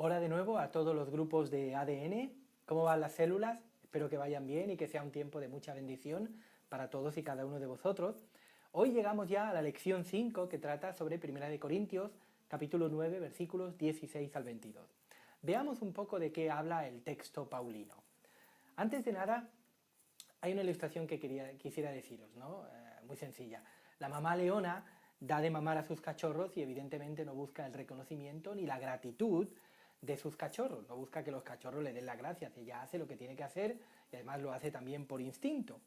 Hola de nuevo a todos los grupos de ADN. ¿Cómo van las células? Espero que vayan bien y que sea un tiempo de mucha bendición para todos y cada uno de vosotros. Hoy llegamos ya a la lección 5 que trata sobre 1 de Corintios, capítulo 9, versículos 16 al 22. Veamos un poco de qué habla el texto paulino. Antes de nada, hay una ilustración que quisiera deciros, ¿no? Muy sencilla. La mamá leona da de mamar a sus cachorros y evidentemente no busca el reconocimiento ni la gratitud de sus cachorros, no busca que los cachorros le den las gracias, ella hace lo que tiene que hacer y además lo hace también por instinto.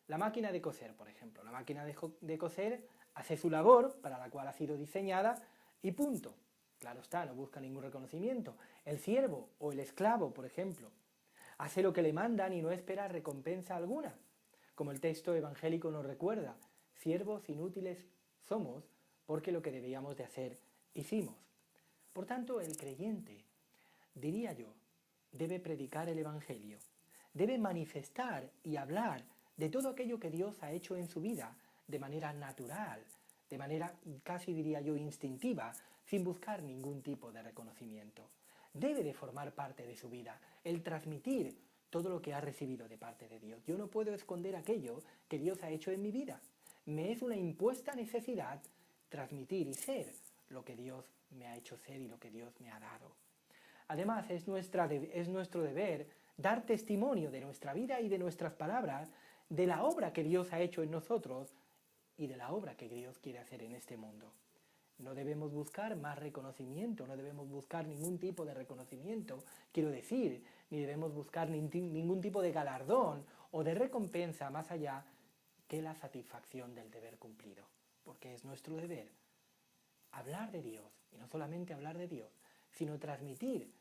La máquina de coser, por ejemplo, la máquina de coser hace su labor para la cual ha sido diseñada y punto. Claro está, no busca ningún reconocimiento. El siervo o el esclavo, por ejemplo, hace lo que le mandan y no espera recompensa alguna. Como el texto evangélico nos recuerda, siervos inútiles somos porque lo que debíamos de hacer hicimos. Por tanto, el creyente, diría yo, debe predicar el evangelio, debe manifestar y hablar de todo aquello que Dios ha hecho en su vida de manera natural, de manera casi diría yo instintiva, sin buscar ningún tipo de reconocimiento. Debe de formar parte de su vida el transmitir todo lo que ha recibido de parte de Dios. Yo no puedo esconder aquello que Dios ha hecho en mi vida. Me es una impuesta necesidad transmitir y ser lo que Dios me ha hecho ser y lo que Dios me ha dado. Además, es nuestro deber dar testimonio de nuestra vida y de nuestras palabras, de la obra que Dios ha hecho en nosotros y de la obra que Dios quiere hacer en este mundo. No debemos buscar más reconocimiento, no debemos buscar ningún tipo de reconocimiento, quiero decir, ni debemos buscar ningún tipo de galardón o de recompensa más allá que la satisfacción del deber cumplido, porque es nuestro deber hablar de Dios, y no solamente hablar de Dios, sino transmitir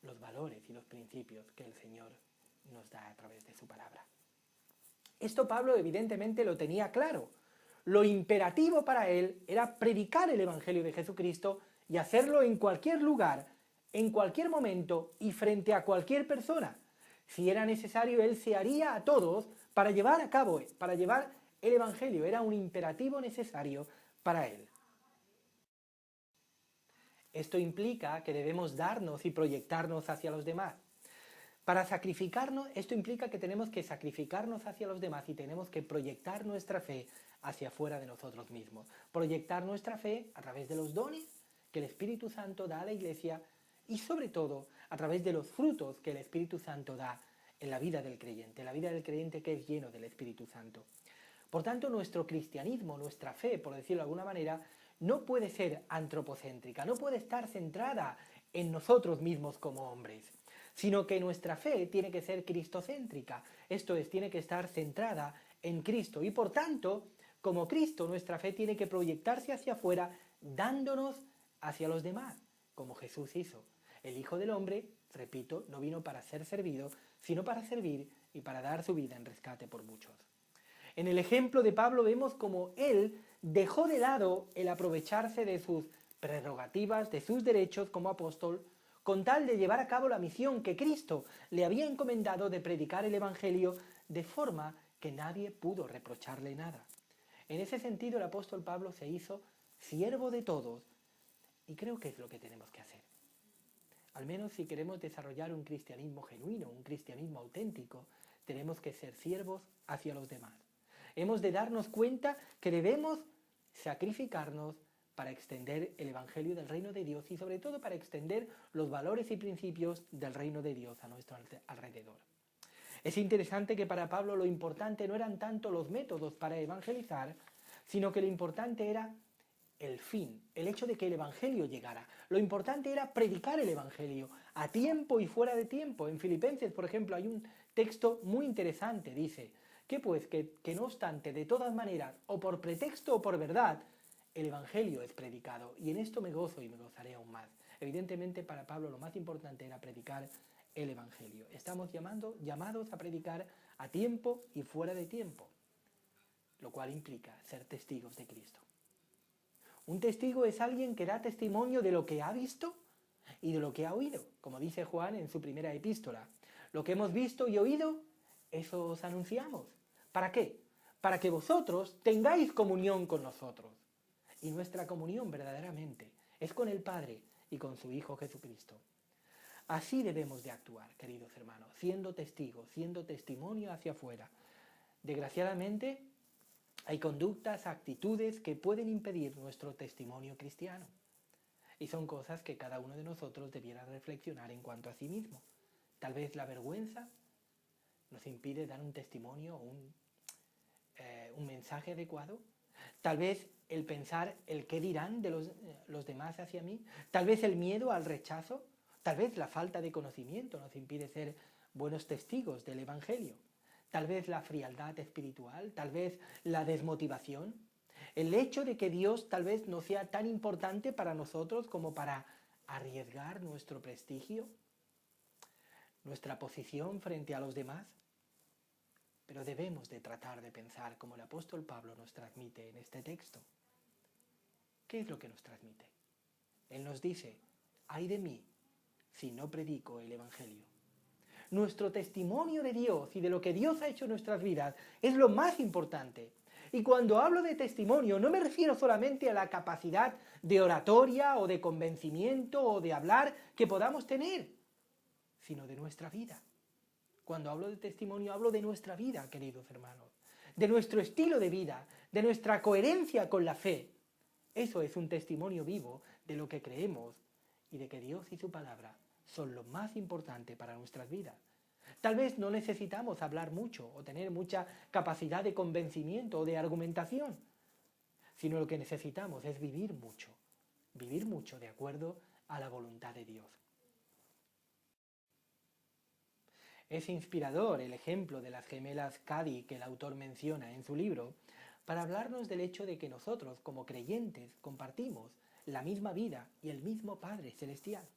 los valores y los principios que el Señor nos da a través de su palabra. Esto Pablo evidentemente lo tenía claro. Lo imperativo para él era predicar el Evangelio de Jesucristo y hacerlo en cualquier lugar, en cualquier momento y frente a cualquier persona. Si era necesario, él se haría a todos para llevar a cabo, para llevar el Evangelio. Era un imperativo necesario para él. Esto implica que debemos darnos y proyectarnos hacia los demás. Para sacrificarnos, esto implica que tenemos que sacrificarnos hacia los demás y tenemos que proyectar nuestra fe hacia afuera de nosotros mismos. Proyectar nuestra fe a través de los dones que el Espíritu Santo da a la Iglesia y sobre todo a través de los frutos que el Espíritu Santo da en la vida del creyente que es lleno del Espíritu Santo. Por tanto, nuestro cristianismo, nuestra fe, por decirlo de alguna manera, no puede ser antropocéntrica, no puede estar centrada en nosotros mismos como hombres, sino que nuestra fe tiene que ser cristocéntrica, esto es, tiene que estar centrada en Cristo y por tanto, como Cristo, nuestra fe tiene que proyectarse hacia afuera, dándonos hacia los demás, como Jesús hizo. El Hijo del Hombre, repito, no vino para ser servido, sino para servir y para dar su vida en rescate por muchos. En el ejemplo de Pablo vemos como él dejó de lado el aprovecharse de sus prerrogativas, de sus derechos como apóstol, con tal de llevar a cabo la misión que Cristo le había encomendado de predicar el Evangelio de forma que nadie pudo reprocharle nada. En ese sentido el apóstol Pablo se hizo siervo de todos y creo que es lo que tenemos que hacer. Al menos si queremos desarrollar un cristianismo genuino, un cristianismo auténtico, tenemos que ser siervos hacia los demás. Hemos de darnos cuenta que debemos sacrificarnos para extender el Evangelio del Reino de Dios y sobre todo para extender los valores y principios del Reino de Dios a nuestro alrededor. Es interesante que para Pablo lo importante no eran tanto los métodos para evangelizar, sino que lo importante era el fin, el hecho de que el Evangelio llegara. Lo importante era predicar el Evangelio a tiempo y fuera de tiempo. En Filipenses, por ejemplo, hay un texto muy interesante, dice, que pues que no obstante, de todas maneras, o por pretexto o por verdad, el Evangelio es predicado, y en esto me gozo y me gozaré aún más. Evidentemente para Pablo lo más importante era predicar el Evangelio. Estamos llamados a predicar a tiempo y fuera de tiempo, lo cual implica ser testigos de Cristo. Un testigo es alguien que da testimonio de lo que ha visto y de lo que ha oído, como dice Juan en su primera epístola. Lo que hemos visto y oído, eso os anunciamos. ¿Para qué? Para que vosotros tengáis comunión con nosotros. Y nuestra comunión verdaderamente es con el Padre y con su Hijo Jesucristo. Así debemos de actuar, queridos hermanos, siendo testigos, siendo testimonio hacia afuera. Desgraciadamente, hay conductas, actitudes que pueden impedir nuestro testimonio cristiano. Y son cosas que cada uno de nosotros debiera reflexionar en cuanto a sí mismo. Tal vez la vergüenza nos impide dar un testimonio o un mensaje adecuado. Tal vez el pensar el qué dirán de los demás hacia mí. Tal vez el miedo al rechazo. Tal vez la falta de conocimiento nos impide ser buenos testigos del Evangelio. Tal vez la frialdad espiritual. Tal vez la desmotivación. El hecho de que Dios tal vez no sea tan importante para nosotros como para arriesgar nuestro prestigio, nuestra posición frente a los demás. Pero debemos de tratar de pensar como el apóstol Pablo nos transmite en este texto. ¿Qué es lo que nos transmite? Él nos dice, ay de mí si no predico el Evangelio. Nuestro testimonio de Dios y de lo que Dios ha hecho en nuestras vidas es lo más importante. Y cuando hablo de testimonio no me refiero solamente a la capacidad de oratoria o de convencimiento o de hablar que podamos tener, sino de nuestra vida. Cuando hablo de testimonio hablo de nuestra vida, queridos hermanos, de nuestro estilo de vida, de nuestra coherencia con la fe. Eso es un testimonio vivo de lo que creemos y de que Dios y su palabra son lo más importante para nuestras vidas. Tal vez no necesitamos hablar mucho o tener mucha capacidad de convencimiento o de argumentación, sino lo que necesitamos es vivir mucho de acuerdo a la voluntad de Dios. Es inspirador el ejemplo de las gemelas Cady que el autor menciona en su libro para hablarnos del hecho de que nosotros, como creyentes, compartimos la misma vida y el mismo Padre Celestial.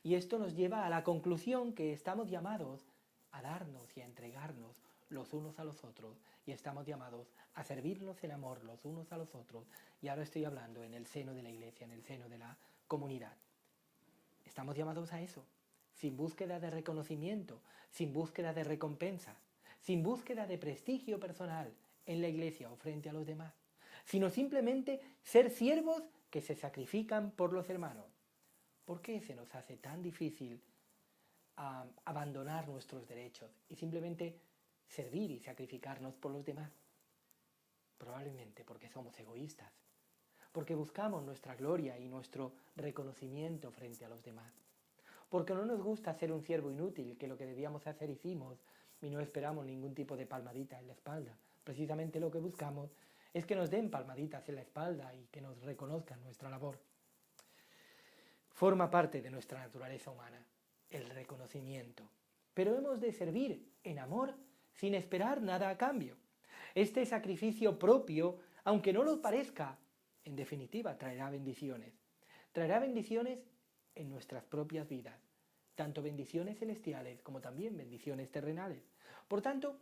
Y esto nos lleva a la conclusión que estamos llamados a darnos y a entregarnos los unos a los otros, y estamos llamados a servirnos en amor los unos a los otros, y ahora estoy hablando en el seno de la iglesia, en el seno de la comunidad. Estamos llamados a eso, sin búsqueda de reconocimiento, sin búsqueda de recompensa, sin búsqueda de prestigio personal en la iglesia o frente a los demás, sino simplemente ser siervos que se sacrifican por los hermanos. ¿Por qué se nos hace tan difícil abandonar nuestros derechos y simplemente servir y sacrificarnos por los demás? Probablemente porque somos egoístas, porque buscamos nuestra gloria y nuestro reconocimiento frente a los demás, porque no nos gusta ser un siervo inútil, que lo que debíamos hacer hicimos y no esperamos ningún tipo de palmadita en la espalda. Precisamente lo que buscamos es que nos den palmaditas en la espalda y que nos reconozcan nuestra labor. Forma parte de nuestra naturaleza humana, el reconocimiento. Pero hemos de servir en amor sin esperar nada a cambio. Este sacrificio propio, aunque no lo parezca, en definitiva traerá bendiciones. Traerá bendiciones en nuestras propias vidas, tanto bendiciones celestiales como también bendiciones terrenales. Por tanto,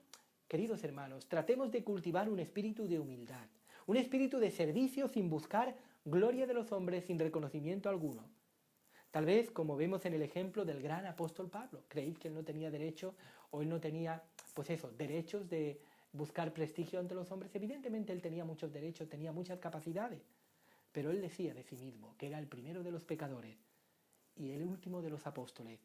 queridos hermanos, tratemos de cultivar un espíritu de humildad, un espíritu de servicio sin buscar gloria de los hombres sin reconocimiento alguno. Tal vez, como vemos en el ejemplo del gran apóstol Pablo, ¿creéis que él no tenía derecho o él no tenía, derechos de buscar prestigio ante los hombres? Evidentemente él tenía muchos derechos, tenía muchas capacidades, pero él decía de sí mismo que era el primero de los pecadores y el último de los apóstoles,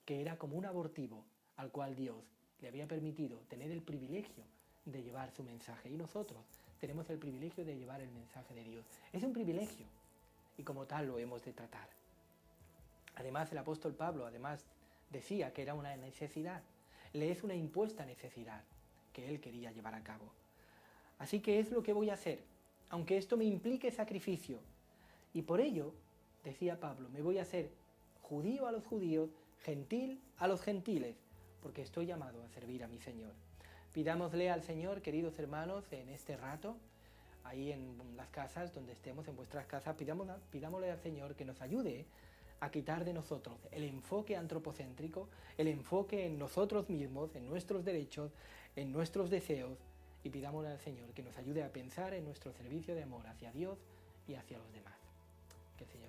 que era como un abortivo al cual Dios le había permitido tener el privilegio de llevar su mensaje. Y nosotros tenemos el privilegio de llevar el mensaje de Dios. Es un privilegio y como tal lo hemos de tratar. Además, el apóstol Pablo decía que era una necesidad, le es una impuesta necesidad que él quería llevar a cabo. Así que es lo que voy a hacer, aunque esto me implique sacrificio. Y por ello, decía Pablo, me voy a hacer judío a los judíos, gentil a los gentiles, porque estoy llamado a servir a mi Señor. Pidámosle al Señor, queridos hermanos, en este rato, ahí en las casas donde estemos, en vuestras casas, pidámosle al Señor que nos ayude a quitar de nosotros el enfoque antropocéntrico, el enfoque en nosotros mismos, en nuestros derechos, en nuestros deseos, y pidámosle al Señor que nos ayude a pensar en nuestro servicio de amor hacia Dios y hacia los demás. Que el Señor